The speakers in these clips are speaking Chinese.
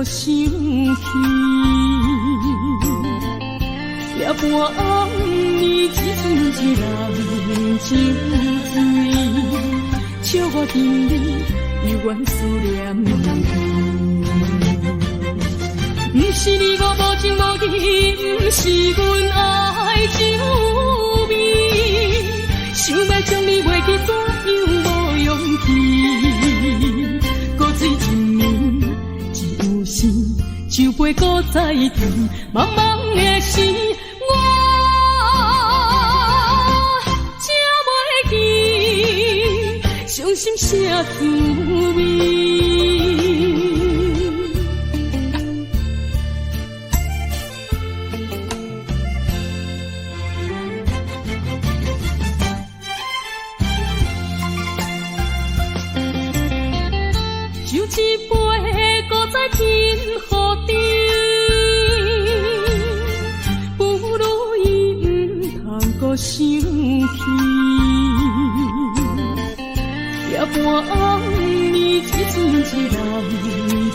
想起，夜半暗暝，只剩一人情醉，笑我今日犹原思念你。不是你我无情无义，不是阮爱酒味，想要将你袂记，怎样无勇气？搁水一年，只有时酒杯搁再添，茫茫的时，我才袂记伤心啥滋味。一杯搁再添予你，不如伊毋通搁想起。夜半暗暝，只剩一人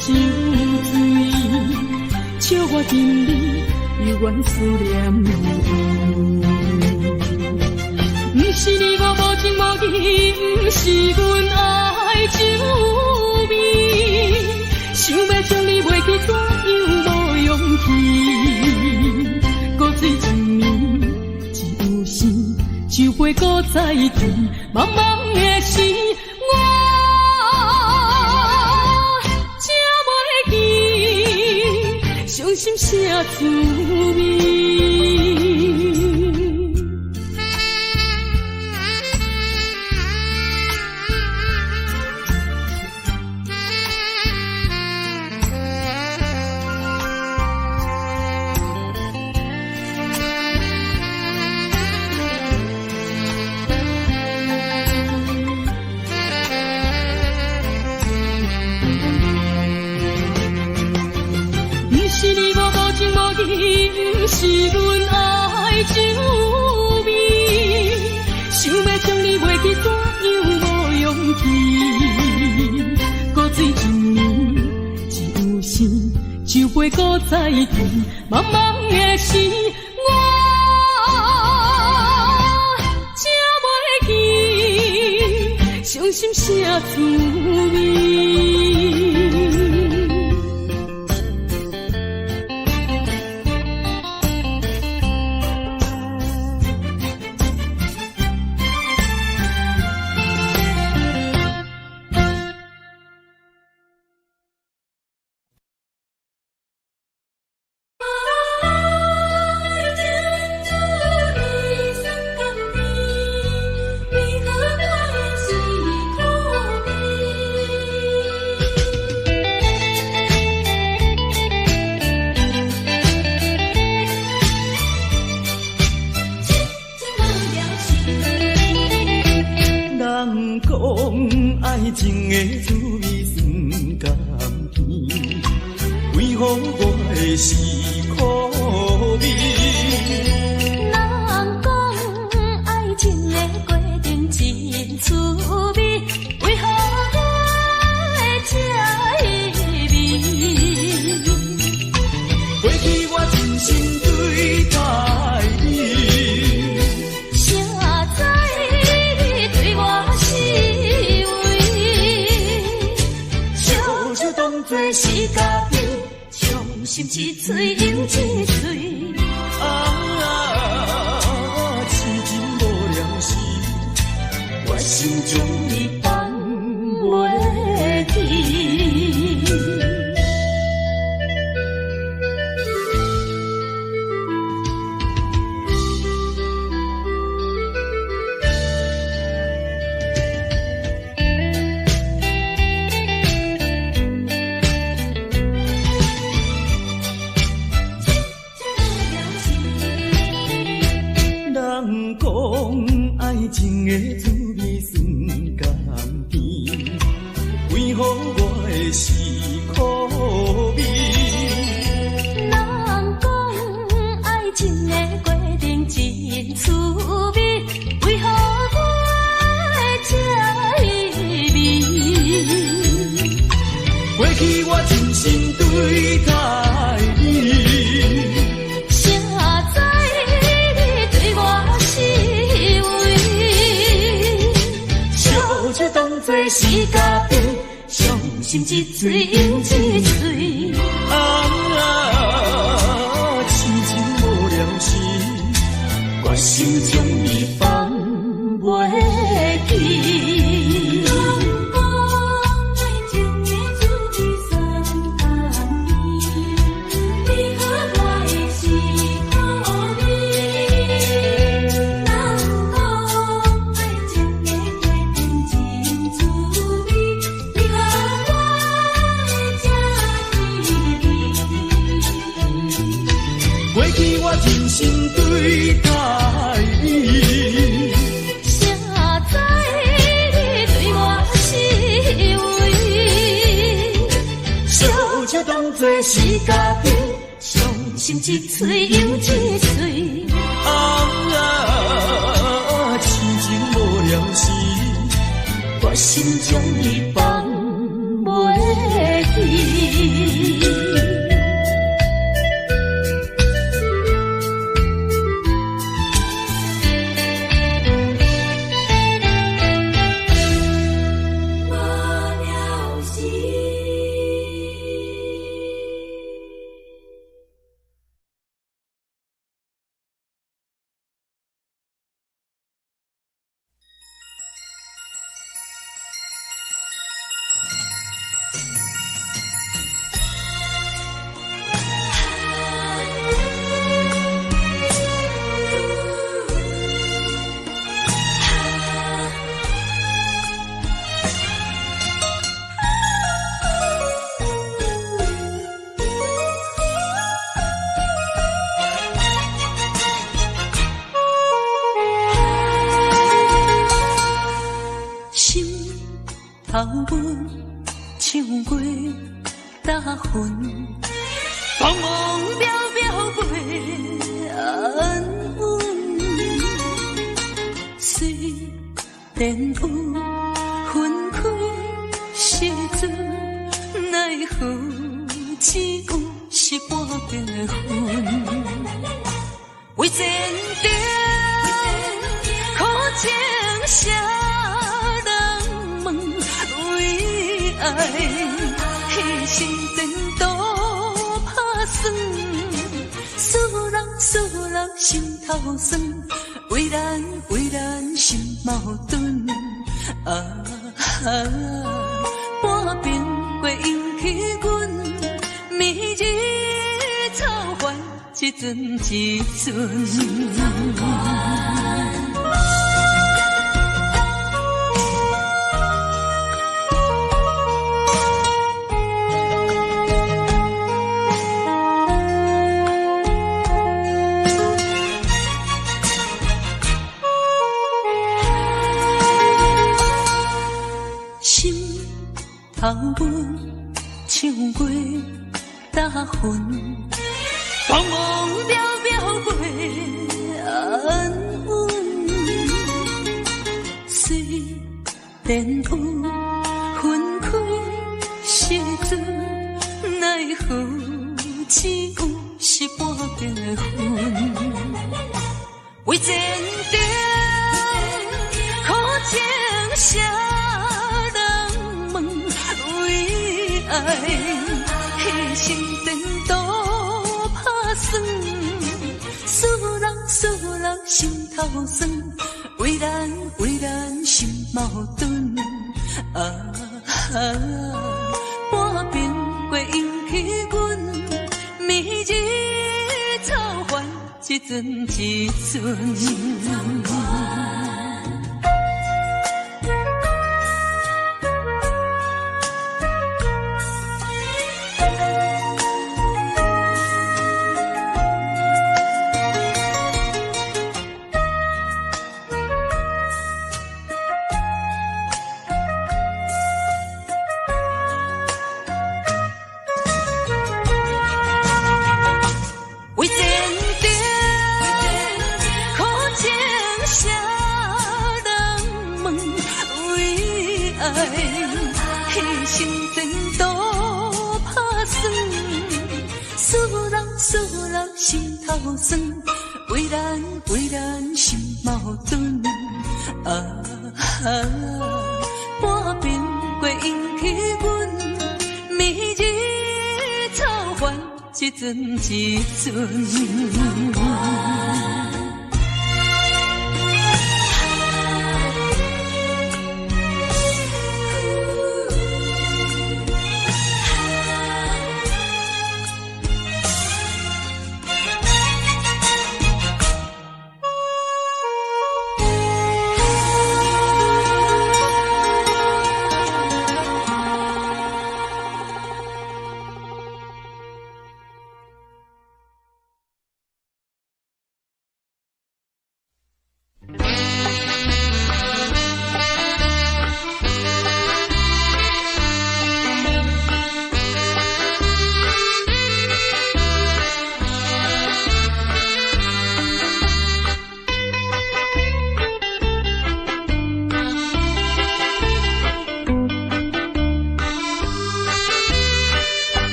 酒醉，笑我今日犹原思念你。不是你我无情无义，不是阮爱酒味，想要将你袂记，怎样无勇气？搁水一年，只有时酒杯搁再添，茫茫的时，我才袂记伤心啥滋味。不是阮爱酒味，想要将你袂记，怎样无勇气？搁水一年，只有时酒杯搁再添，茫茫的时，我才袂记伤心啥滋味。爱情的滋味酸甘甜，为何我的是苦味？人讲爱情的过程真趣味，为何我会这味？过去我真心对待你，啥知你对我是当作是家己，伤心一嘴饮一嘴。痴情无了时，我心中你放袂记。人讲爱情的滋味酸甘甜，为何我的是苦味？人讲爱情的过程真趣味，为何我会这味？过去我真心对对待你。谁知你对我是为，烧酒当作是咖啡，伤心一醉又一醉。痴情无聊时，决心将伊放袂记。过去我真心对待你，谁知你对我是为，烧酒当作是咖啡，伤心一醉又一醉。痴情无聊时，决心将伊放袂记。头尾唱过大魂，茫茫渺渺过安稳。虽然有分开时阵，奈何只有是半边的魂。为坚定，苦情谁人问？为爱牺牲前途打算，使人心头酸，为咱心矛盾。半边过引起阮明日草原一阵一阵。头尾唱过大魂，茫茫渺渺过安稳。虽然有分开时阵，奈何只有是半边的魂。为坚定，苦情谁人问？为爱牺牲前途打算，使人心头酸，为咱心矛盾。半边过引起阮明日草原一阵一阵。为坚定，苦情谁人问？为爱牺牲前途打算，使人心头酸，为咱心矛盾。半边过引起阮明日草原一阵一阵。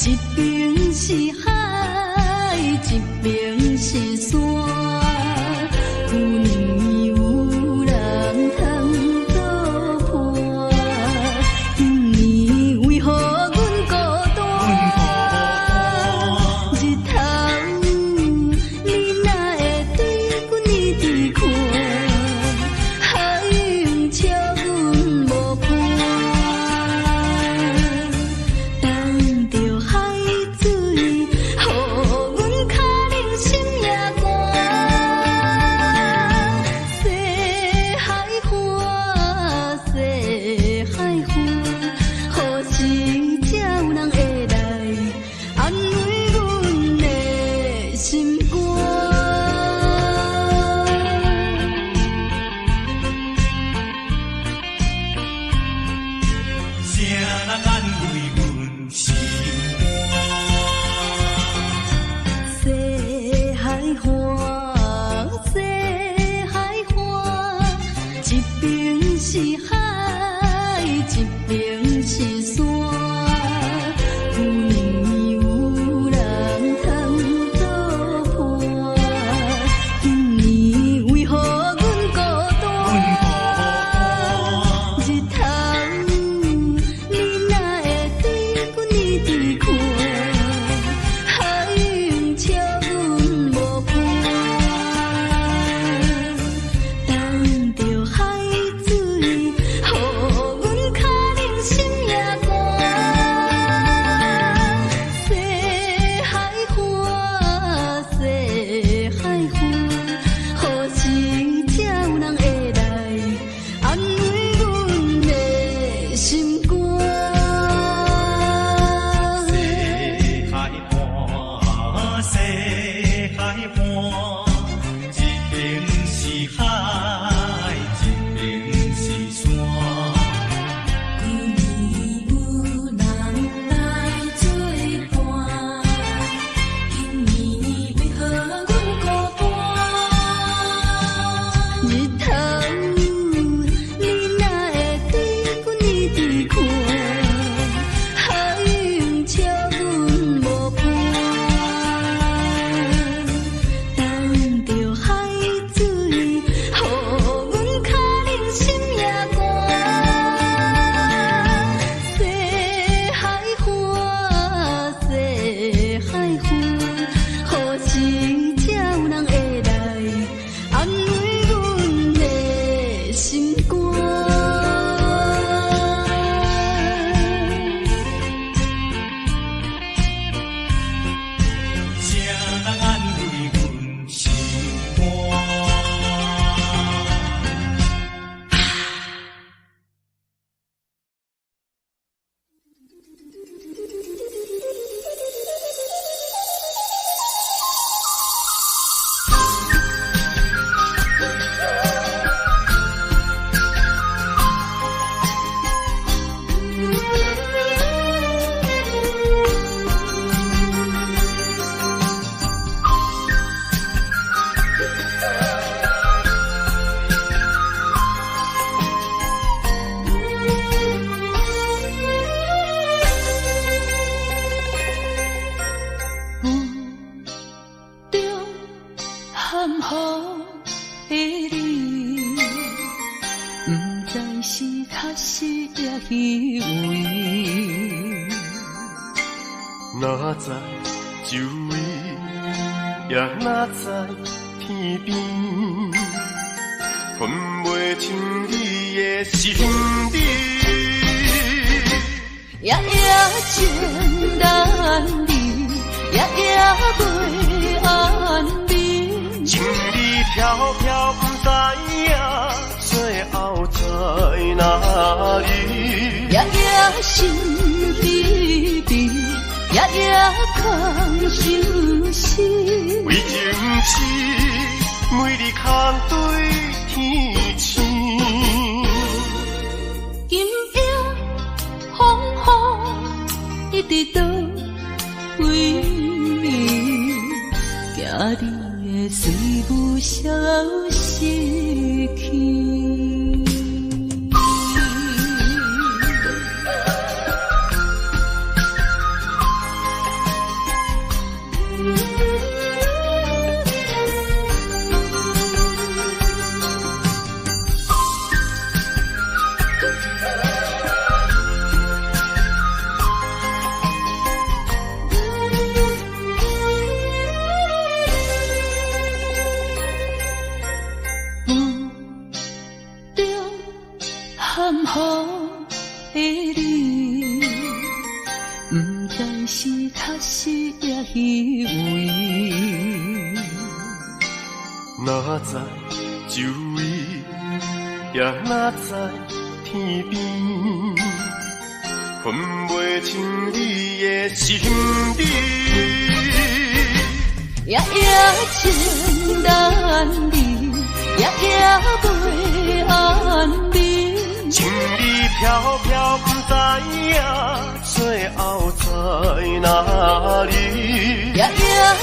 一边是海，一边是山。海涌笑阮无伴，等着海水，予阮脚冷心也寒。西海花，西海花，何时才有人会来安慰阮的心肝？哪知周围，也哪知天边，分袂清你的心理。夜夜情难离，夜夜袂安眠。情理飘飘，不知影最后在哪里。夜夜心悲悲。夜夜空相思，为情痴，每日空对天星。今夜风雨一直倒位，惊你的水不消失去。含雨的你，不知是确实也虚伪。哪知周围，也哪知天边，分袂清你的心理。夜夜情难离，夜夜袂安眠。情理飘飘，不知影最后在哪里。夜夜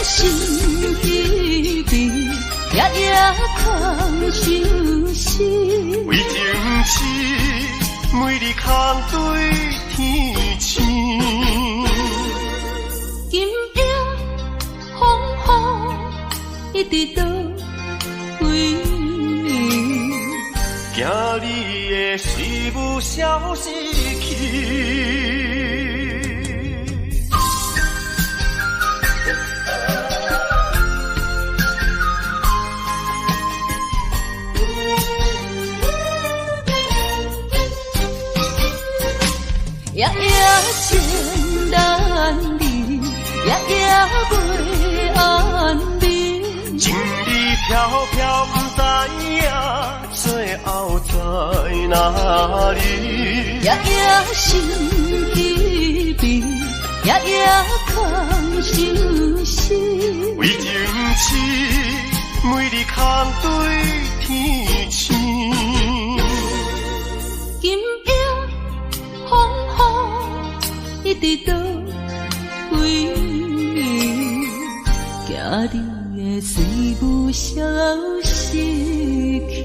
心悲悲，夜夜空相思。为情痴，每日空对天星。今夜风雨一直倒位，惊你的水不消失去。袂安眠。情意飘飘，不知影最后在哪里。夜夜心稀微，夜夜空相思。为情痴，每日空对天星。今夜风雨一直到为你，行你的水母消失去。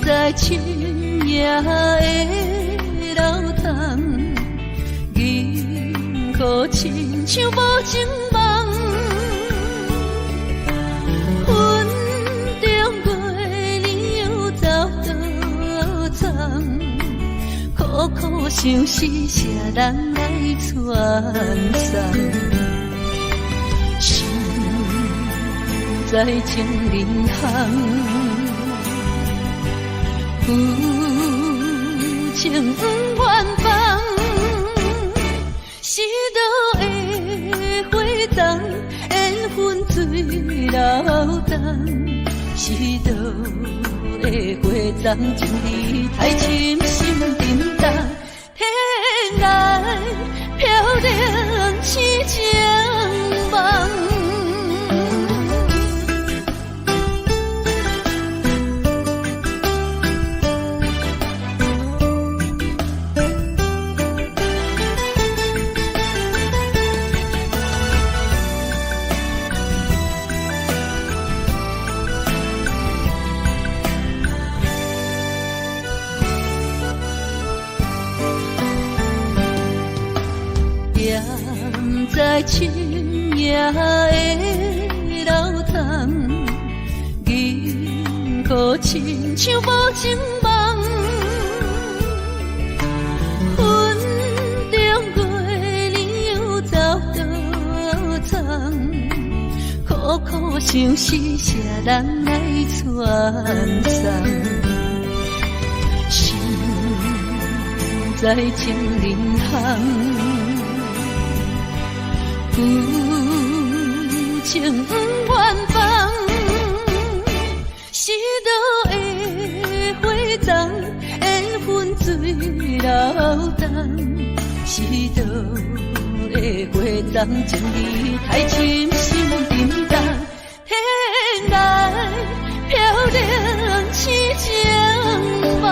在深夜的楼堂，银河亲像无情梦，云中月儿又走倒藏，苦苦相思谁人来传送？心在情人行，负情远方，是倒的花丛，缘分水流动，是倒的花丛，情意太深，心沉重，天来飘零痴情梦。在深夜的楼堂，银河亲像无情梦，云中月儿又走倒藏，苦苦相思谁人来传送？心在情人行。负情远方，是倒的花丛，缘分水流动，是倒的花丛，情意太深，心沉重，天来飘零痴情梦。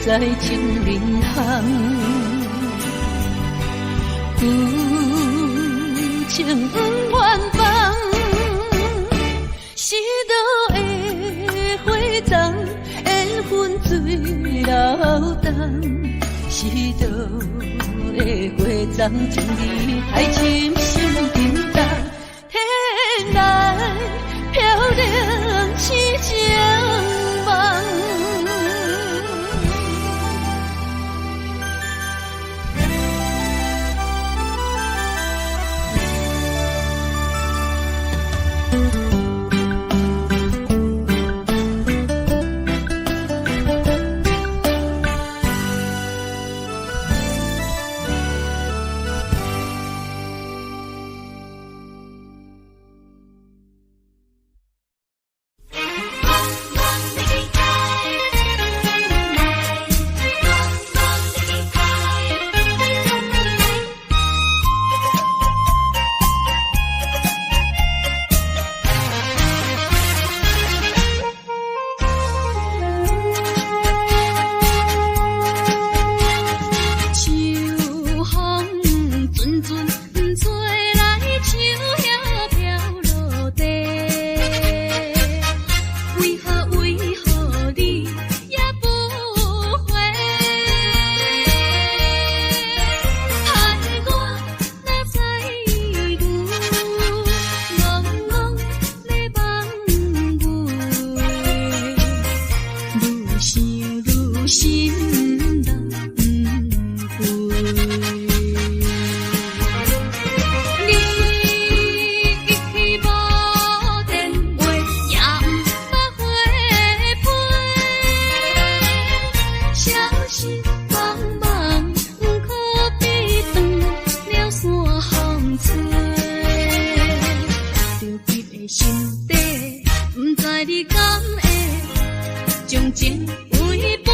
在情人行，负情远方，是倒的花丛，缘分水流动，是倒的花丛，情意太深，心沉重，天来飘零痴情梦。你敢会将情为陪？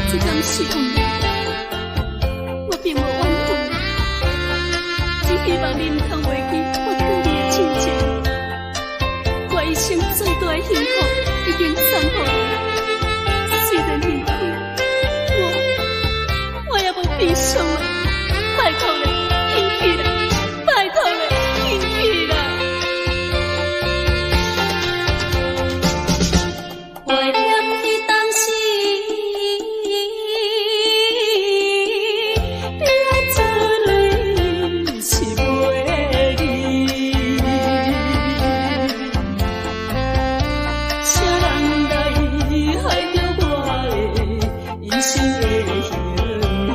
这天是风雨，我并无怨恨，只希望你毋通忘记我对你的亲情。我一生最大的幸福已经送予你，虽然离开，我也无悲伤啊！拜托你，返去啦！拜托你，返去啦！怀念你当时，你做泪是袂离，啥人来害着我的一生的幸福？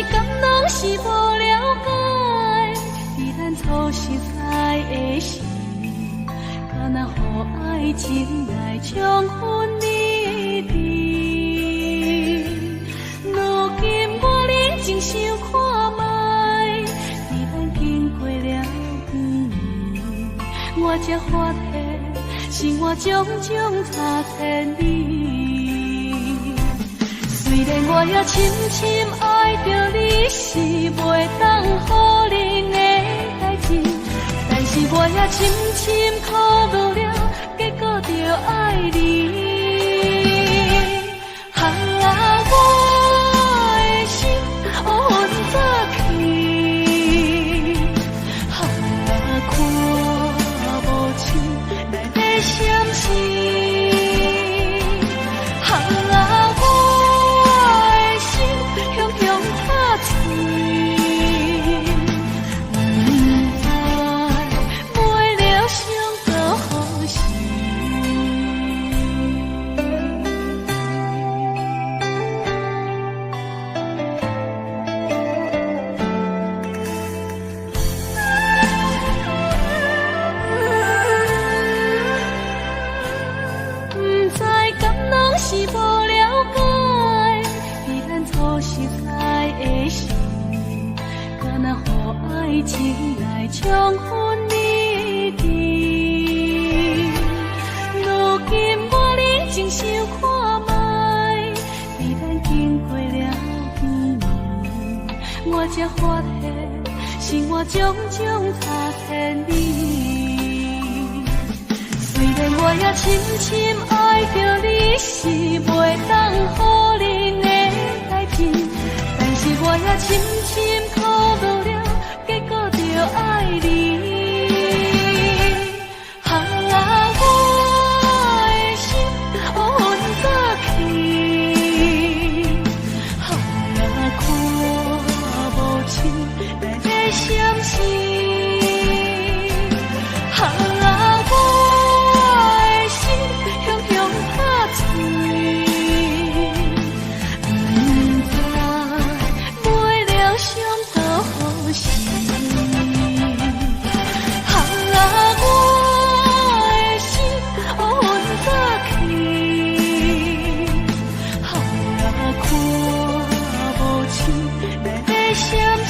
敢拢是无了解，伫咱初识爱的时，敢若予爱情来冲昏你智。如今我认真想看卖，伫咱经过了几年，我才发现生活种种差千里。虽然我也深深爱着你，是袂当予人的代志，但是我也深深考虑了，结果着爱你。我的心乌云早起，看无清内底闪烁。爱情来冲昏你智，如今我认真想看卖，伫咱经过了几年，我才发现生活种种差千里。虽然我也深深爱着你，是袂当予人的代志，但是我也深深考虑了，结果着爱你。我的心乌云早起，看无清内底闪烁。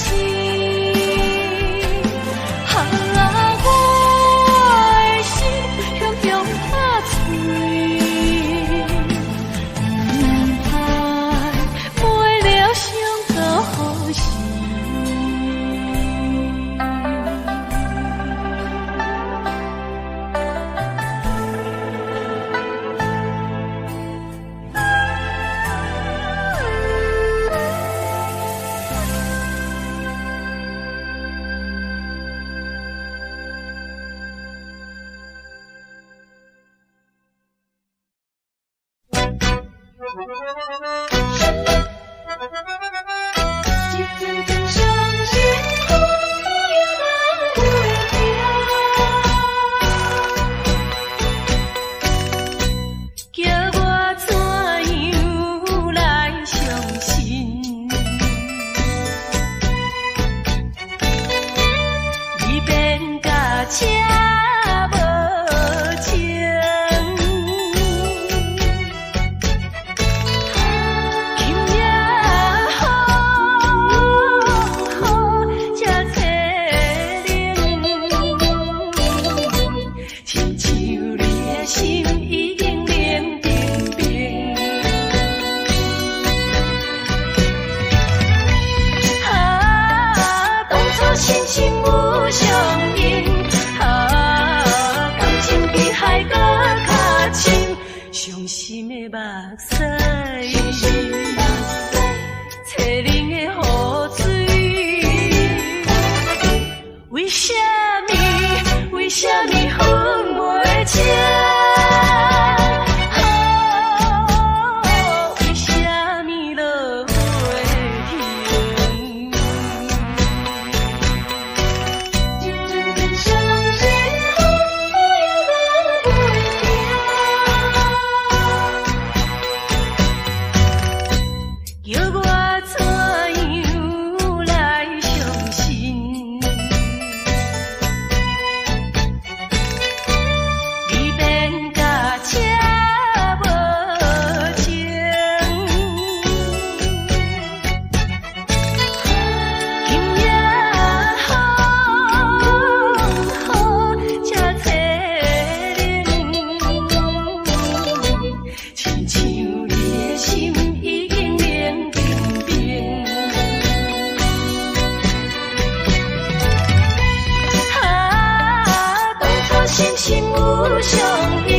相映。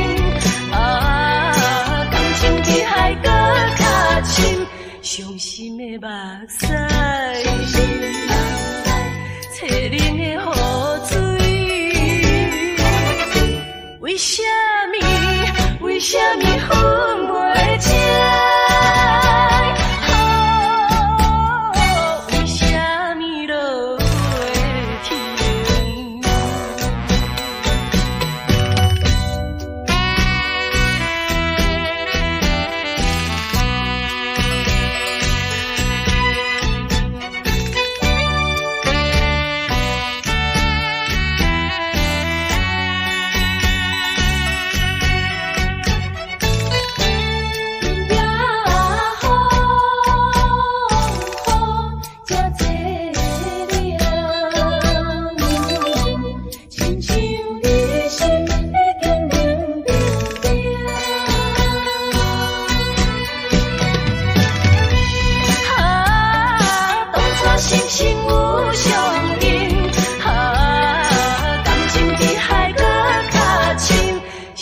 感情比海搁较深，伤心的目屎，淬冷的雨水。为什么？为什么分袂清？为什么落袂停？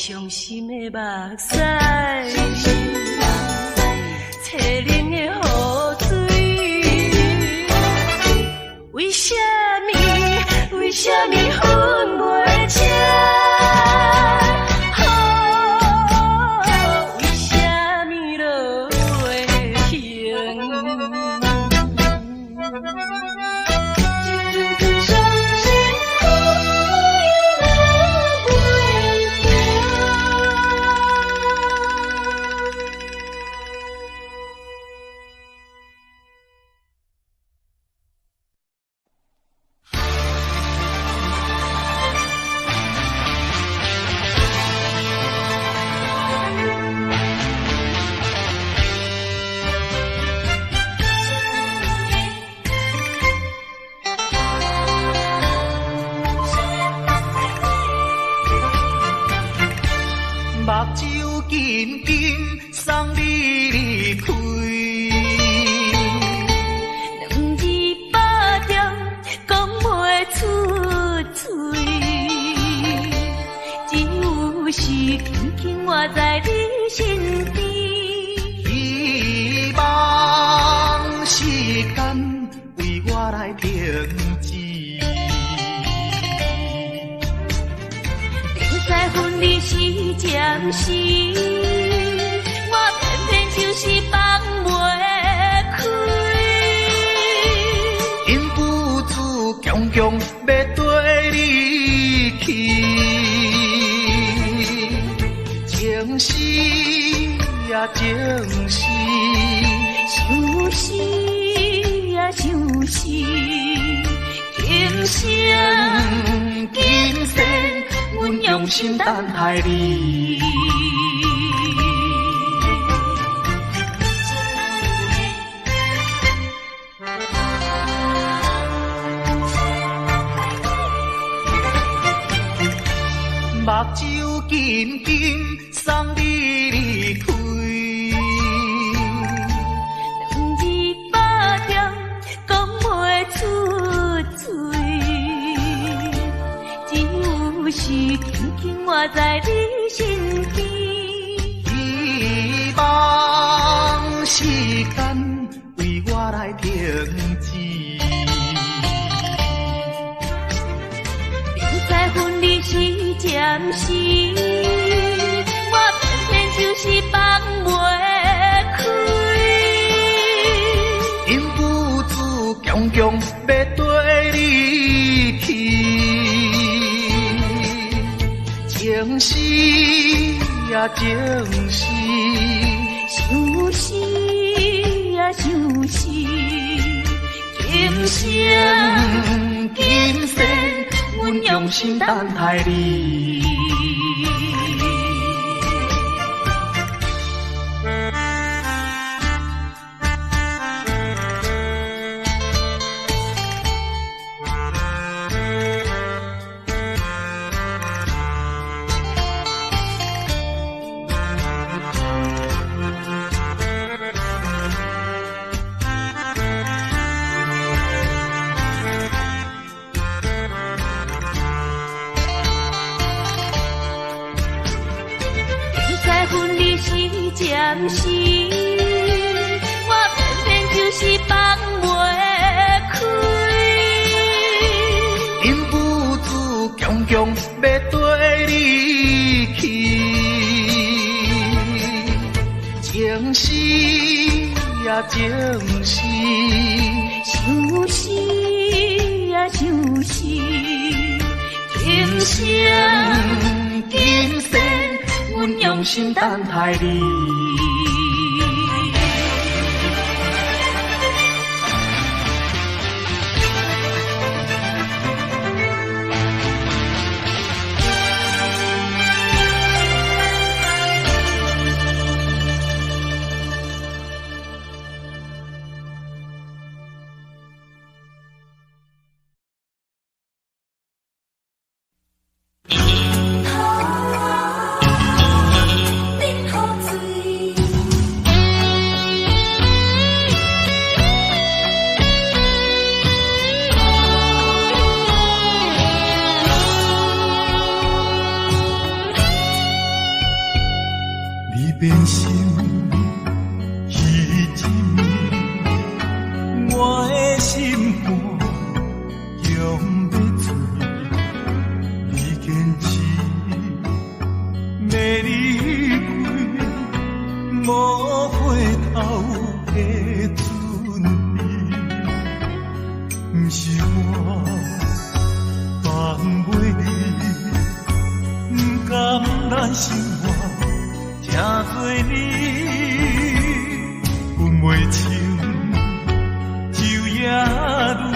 伤心的目屎，淬冷的雨水。为什么？为什么分袂清？为什么落袂停？目睭紧紧送你离开，两字百点讲袂出嘴，只有是轻轻活在你身边。希望时间为我来停止。在分离时暂时，我偏偏就是放袂开。因父子强强要跟你去，情是呀情是，想是呀想是，今生今世。阮用心等待你，目睭紧紧送你离开，两字百点讲袂出嘴。是轻轻活在你身边，希望时间为我来停止。明知分离是暂时，我偏偏就是放袂开。因父子强强要跟你去。情是呀情是，想是呀想是，今生今世，阮用心等待你。暂时，我偏偏就是放袂开。因不知强强要跟你去，情是呀情是，想是啊想是，今生今世，阮用心等待你。变心已一暝，我的心肝用要醉，你坚持要离开，无回头的准备，不是我放袂你，不甘咱生活。正做你分袂清，酒也泪，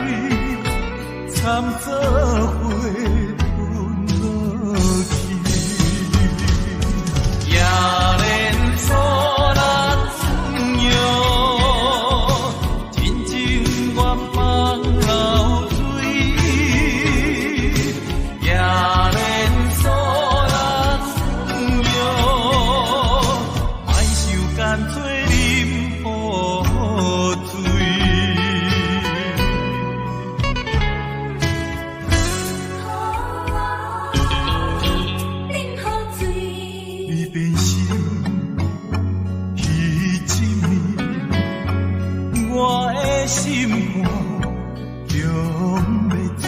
惨做伙吞落去。也连错人有，真情愿放流水。也连错人有。干脆饮雨水，你变心已一暝，我的心肝用要醉，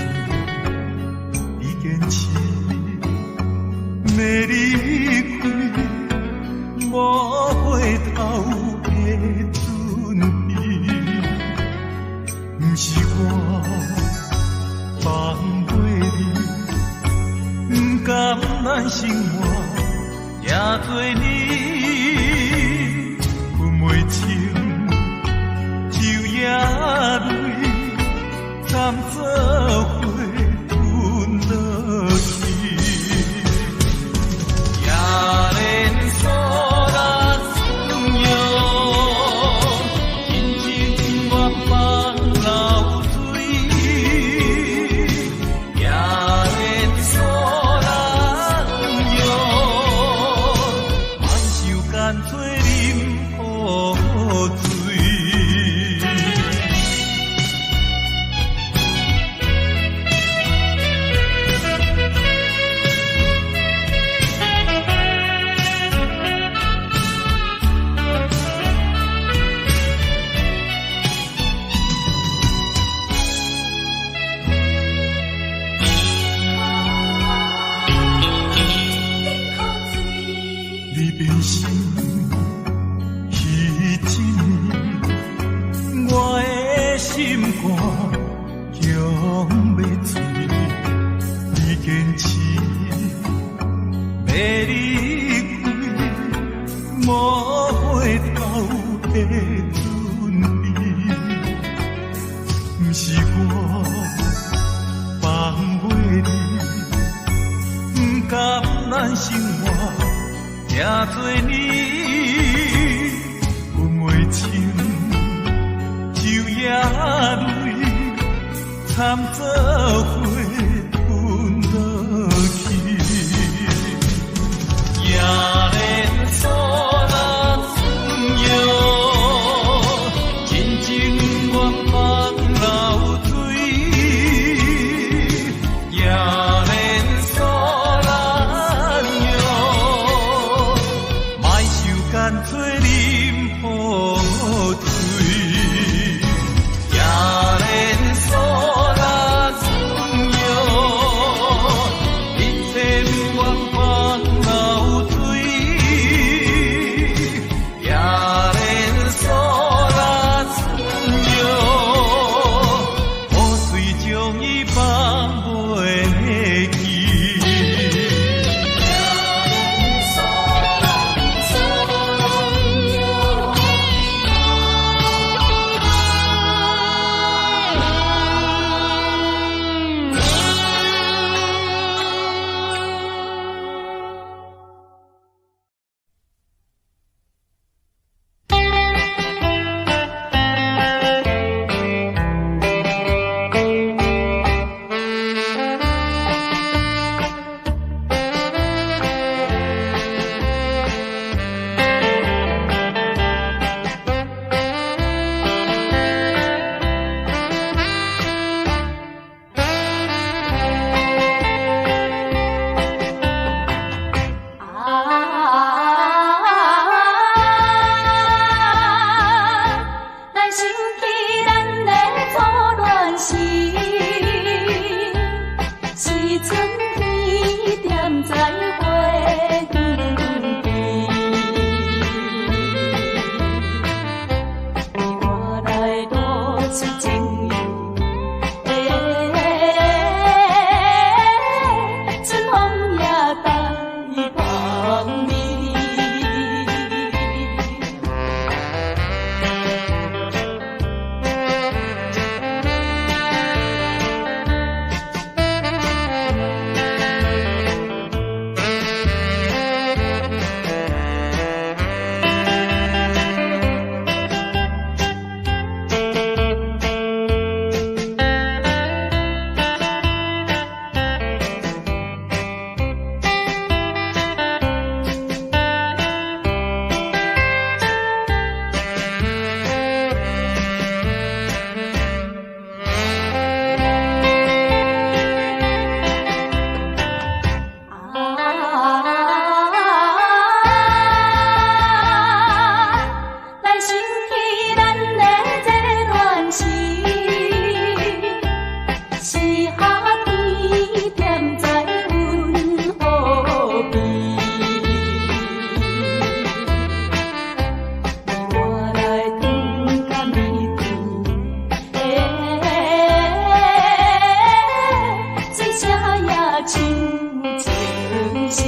你坚持要离开。无回头的准备，不是我放袂你，不甘咱生活也做你分袂清，酒也泪，惨做伙吞落去，也连错。你变心已一暝，我的心肝用要醉，你坚持要离开，无回头的准备，不是我放袂你，不甘咱生活。也做你分袂清，酒也泪，惨做伙吞落去，也连错人有，真情愿放流水，也连错人有。干脆你。像前世。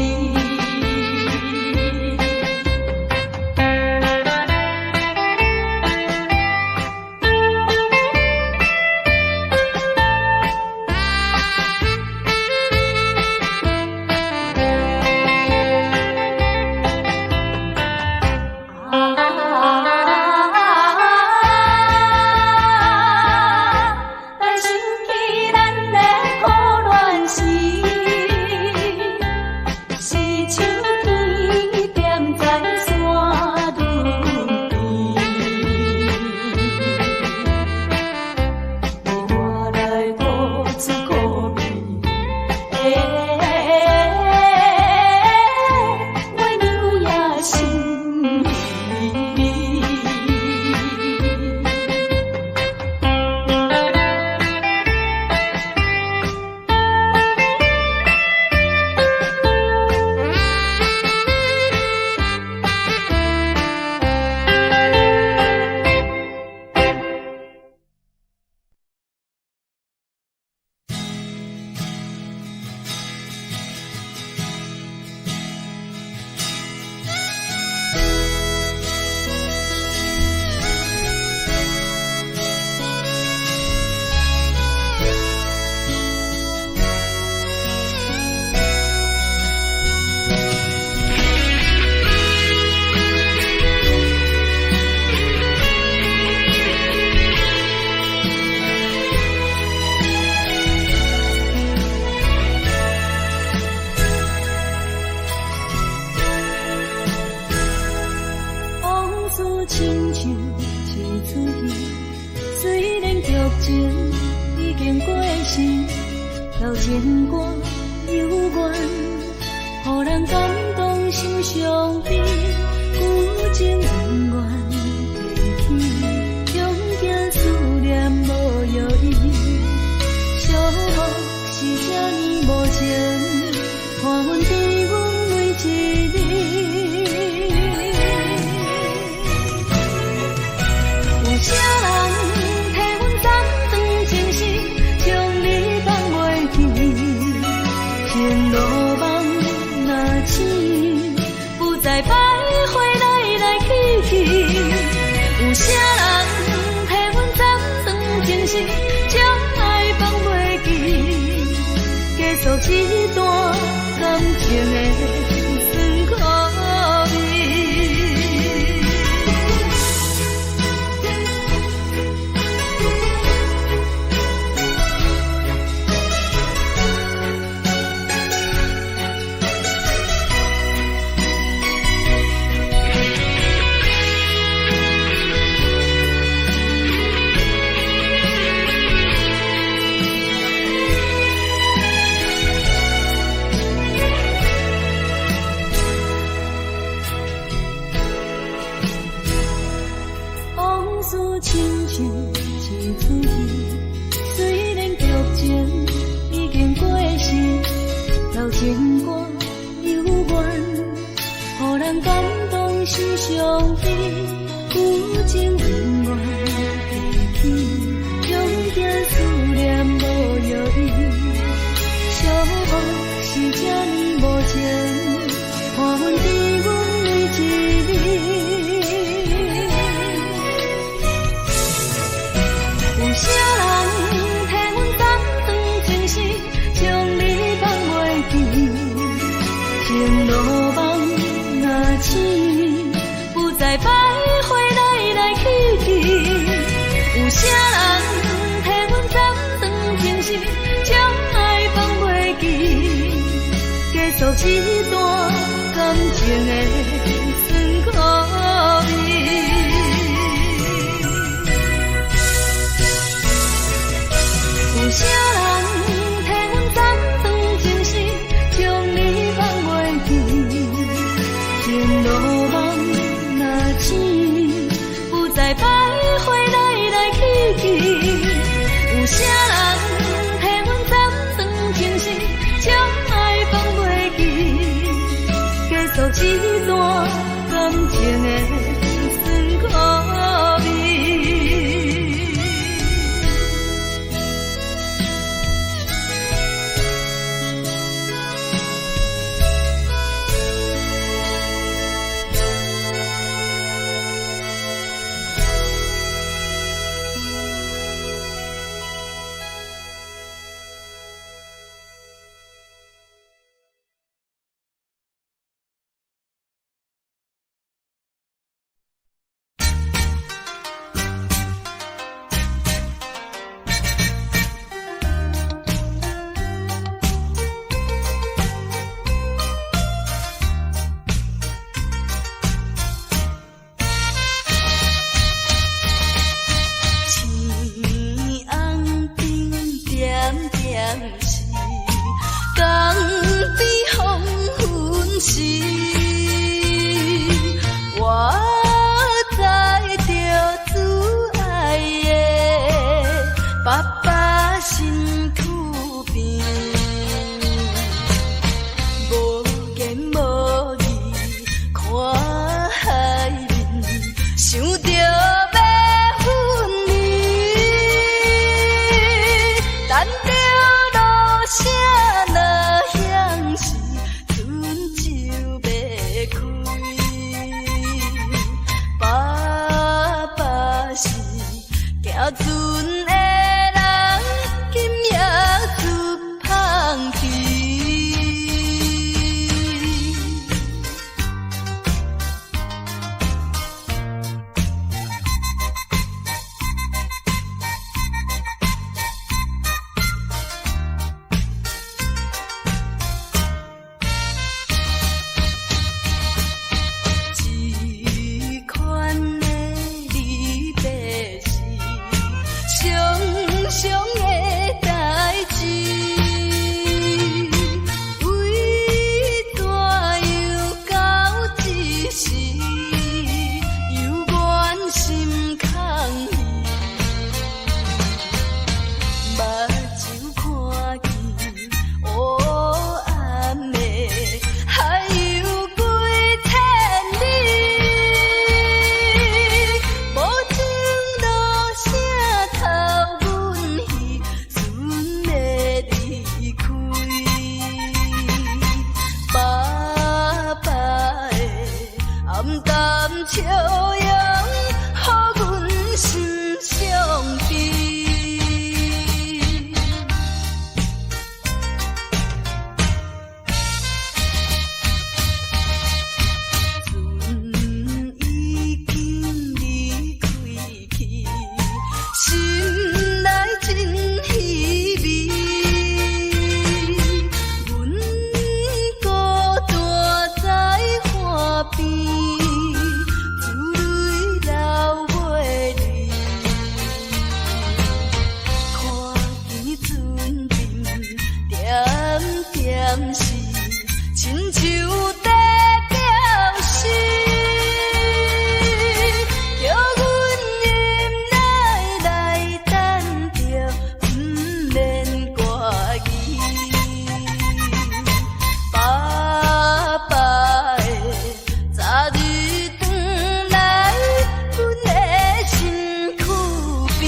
亲像一出戏，虽然剧情已经过时，老情歌悠远，予人感动心伤悲，旧情永远提起，永行思念无药医，寂寞是这呢无情，看阮伫阮每一日。有啥人替阮斩断情丝，将你放袂记？情路梦若醒，不再徘徊来来去去。有啥人替阮斩断情丝，将爱放袂记？结束一段感情的酸苦味。亲像一出戏，虽然剧情已经过时，老情歌悠远，予人感动心伤悲，旧情永远提起，永行思念无药医，寂寞是这呢无情，看阮伫阮每一日。有啥人替阮斩断情丝，将你放袂记？情路梦若醒，不再徘徊来来去去。有啥人替阮斩断情丝，将爱放袂记？结束一段感情的酸苦味。有啥人替阮斩断情丝，将你放袂记？情路梦若醒，不再徘徊来来去去。有啥人替阮斩断情丝，将爱放袂记？结束一段感情的酸苦味。是江边黄昏时，我知着挚爱的爸爸身躯边，无言无语看海面，想着要分离，等着落声若响时，船就要开。爸爸是行船的人，今夜出芳气。这款的离别是常常的代志，为怎又到这时，犹原心空虚，目睭看见黑暗的还有几千里，无情落声透阮戏，船要离开。爸爸的暗淡笑容，予阮心伤悲。船已经离开去，心内真稀微。阮孤单在海边，珠泪流袂离。看见船阵点点是亲像在表示，叫阮忍耐来等着，不免挂意。爸爸的早日转来，阮的身躯边。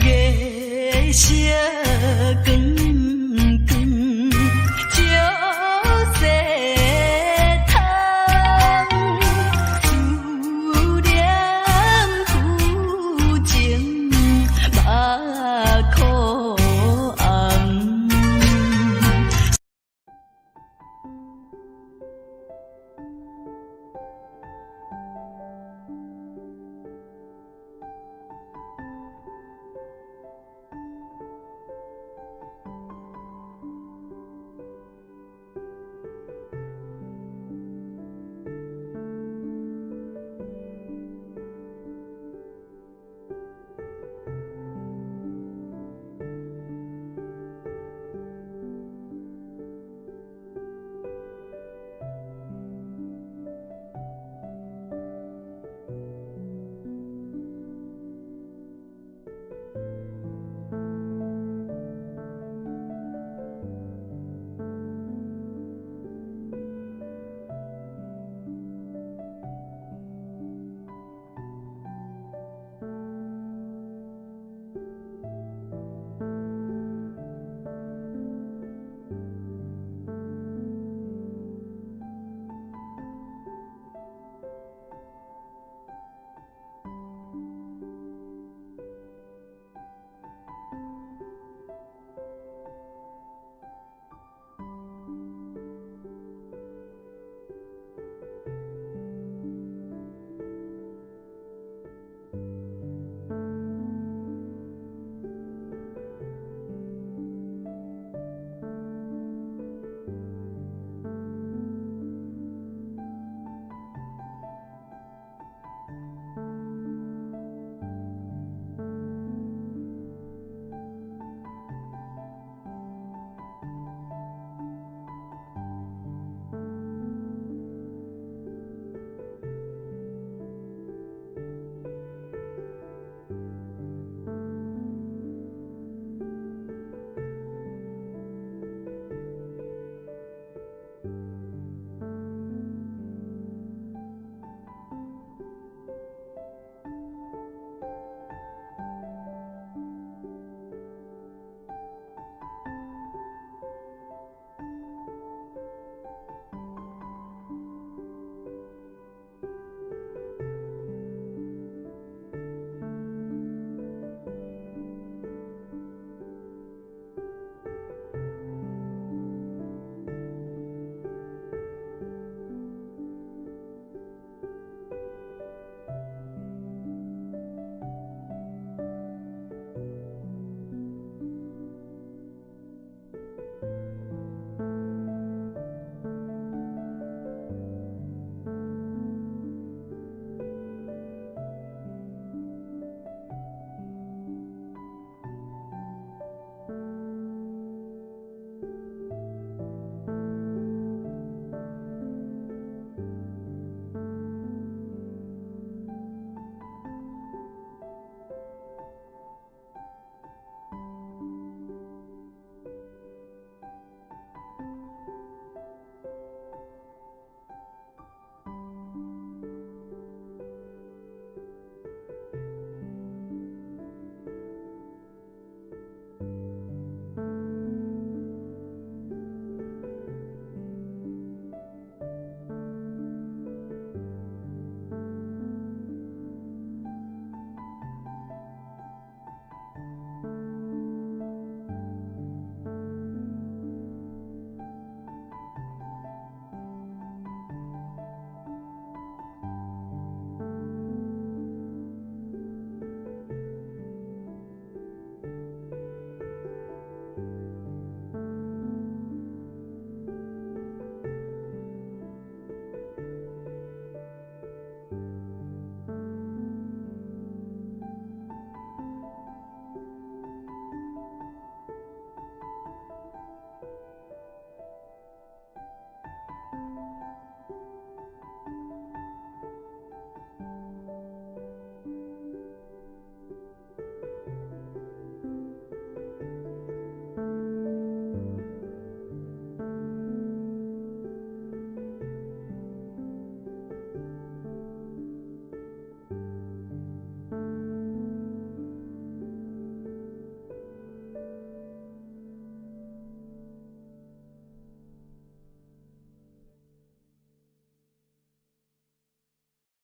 月色光光，